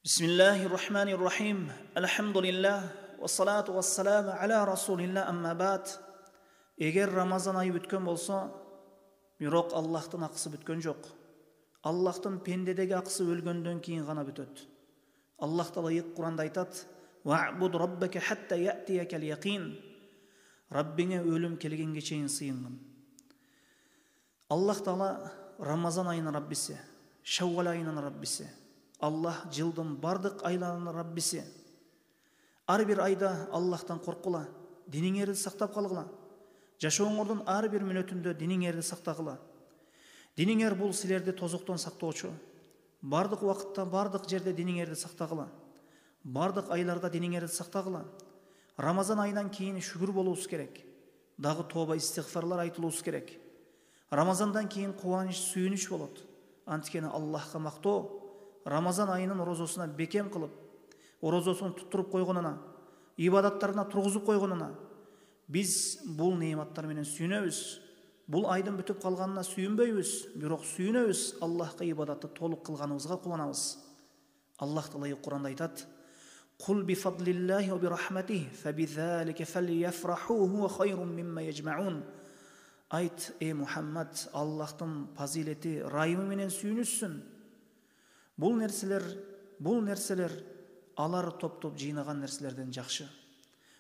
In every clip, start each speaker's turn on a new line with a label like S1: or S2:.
S1: Bismillahirrahmanirrahim. Elhamdülillah. Ve salatu ve selamu ala Rasulillah amma ba'd. Eğer Ramazan ayı bütken bolsa, biroq Allah'tan akısı bütken yok. Allah'tan pendedeki akısı ölgöndön keyin gana bütöt. Allah taala Kur'an'da aytat: "Va'bud rabbeke hatta ya'tiyekel yaqin." Rabbine ölüm kelgenge çeyin sıyıngın. Allah taala Ramazan ayının Rabbisi, Şevval ayının Rabbisi. Allah жылдың бардық айларының Раббisi. Ар bir ayda Allah'tan korkula, diningерді сақтап қалғыла. Жашооңордун ар bir мүнөтүндө diningерді сактагыла. Diningер бул силерди тозуктон сактоочу. Бардық уақытта, бардық жерде diningерді сактагыла. Бардық айларда diningерді сактагыла. Рамазан айынан кейін шүгүр болуубуз керек. Дагы тоба истигфарлар айтылуубуз керек. Рамазандан кейін кубаныч, сүйүнүч болот. Анткени Аллахка мактоо Ramazan ayının orozosuna bekem kılıp, orozosunu tutturup koygununa, ibadattарына turguzуп koygununa, biz bul nematlar menen sүйүнөбүз. Bul aydın бүтүп kalganına sүйүнбөйбүз, бирок sүйүнөбүz, Allah'a ibadatты толук кылганыбызга кубанабыз. Allah taala Kur'an'da aytat: "Kul bi fadlillahi ve bi rahmetihi febizalike felyefrahu huve hayrun mimma yecmaun." Ayt ey Muhammed, Allah'tan fazileti, rayımı menen sүйүнүшсүн. Бұл нәрселер алар топ-топ жыйнаган нәрселерден жакшы.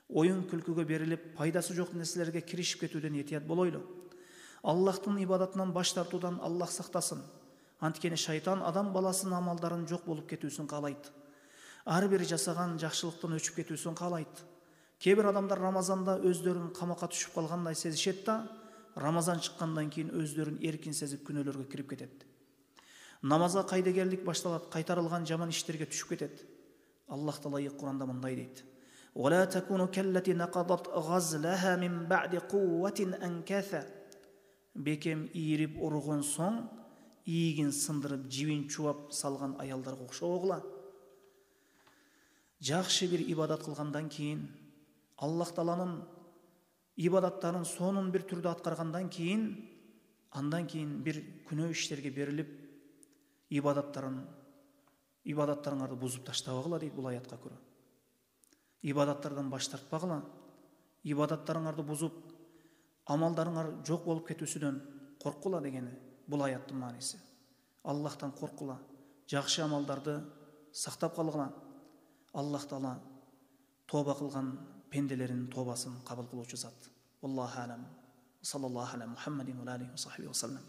S1: Ойын күлкүгө берилип, пайдасы жок нәрселерге киришип кетүүдөн этият болойлу. Аллахтын ибадатынан баш тартуудан Аллах сактасын. Анткени шайтан адам баласынын амалдарын жок болуп кетүүсүн каалайт. Ар бир жасаган жакшылыктын өчүп кетүүсүн каалайт. Кээ бир адамдар Рамазанда өздөрүн камакка түшүп калгандай сезишет да, Рамазан чыккандан кийин өздөрүн эркин сезип күнөөлөргө кирип кетет. Намазга кайдыгерлик башталат, кайтарылган жаман иштерге түшүп кетет. Аллах таала Кур'анда мындай дейт: "Вала такуну келлати нақадат газлаха мин ба'ди кувватин анкаса." Бекем ийирип уругон соң, ийигин сындырып, жибин чубап салган аялдарга окшогула. Жакшы бир ибадат кылгандан кийин, Аллах тааланын ибадаттарын сонун бир түрдө аткаргандан кийин, андан кийин бир күнөө иштерге берилип, ибадаттарыңарды бузуп таштабагыла дейт бул аятка көрө. Ибадаттардан баш тартпагыла. Ибадаттарыңарды бузуп, амалдарыңар жок болуп кетүүсүнөн коркула дегени бул аяттын мааниси. Аллахтан коркула, жакшы амалдарды сактап калгыла. Аллах таала тоба кылган пенделеринин тобасын кабыл кылуучу зат. Аллаху алам. Саллаллаху аля Мухаммадин ва алейхи ва сахбихи ва саллам.